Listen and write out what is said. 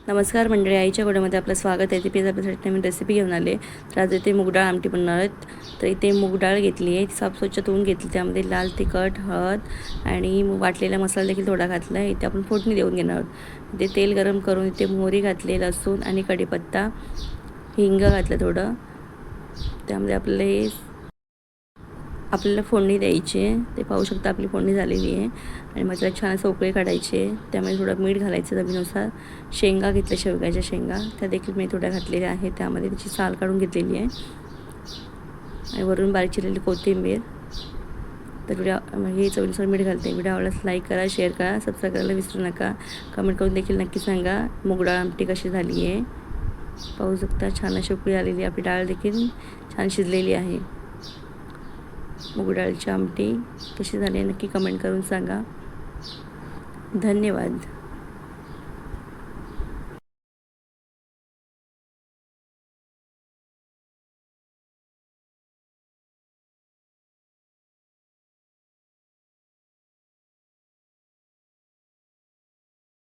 नमस्कार मंडळी, आईच्या गोड्यामध्ये आपलं स्वागत आहे. ते आपल्यासाठी नवीन रेसिपी घेऊन आले. तर आज इथे मूग डाळ आमटी बनवणार आहेत. तर इथे मूग डाळ घेतली आहे, साफ स्वच्छ धुवून घेतली. त्यामध्ये लाल तिखट, हळद आणि वाटलेला मसाला देखील थोडा घातला आहे. इथे आपण फोडणी देऊन घेणार आहोत. इथे तेल गरम करून इथे मोहरी घातली, लसूण आणि कढीपत्ता, हिंग घातलं थोडं. त्यामध्ये आपल्याला फोडणी द्यायची आहे. ते पाहू शकता आपली फोडणी झालेली आहे. आणि मग त्याला छान असं उकळी काढायची आहे. त्यामध्ये थोडं मीठ घालायचं चवीनुसार. शेंगा घेतल्या, शेवग्याच्या शेंगा त्या देखील मी थोड्या घातलेल्या आहेत. त्यामध्ये त्याची साल काढून घेतलेली आहे. आणि वरून बारीक चिरलेली कोथिंबीर. तर हे चवीनुसार मीठ घालते. व्हिडिओ आवडल्यास लाईक करा, शेअर करा, सबस्क्राईब करायला विसरू नका. कमेंट करून देखील नक्की सांगा मूग डाळ आमटी कशी झाली आहे. पाहू शकता छान अशी उकळी आलेली. आपली डाळ देखील छान शिजलेली आहे. मूग डाळीची आमटी कशी झाली नक्की कमेंट करून सांगा. धन्यवाद.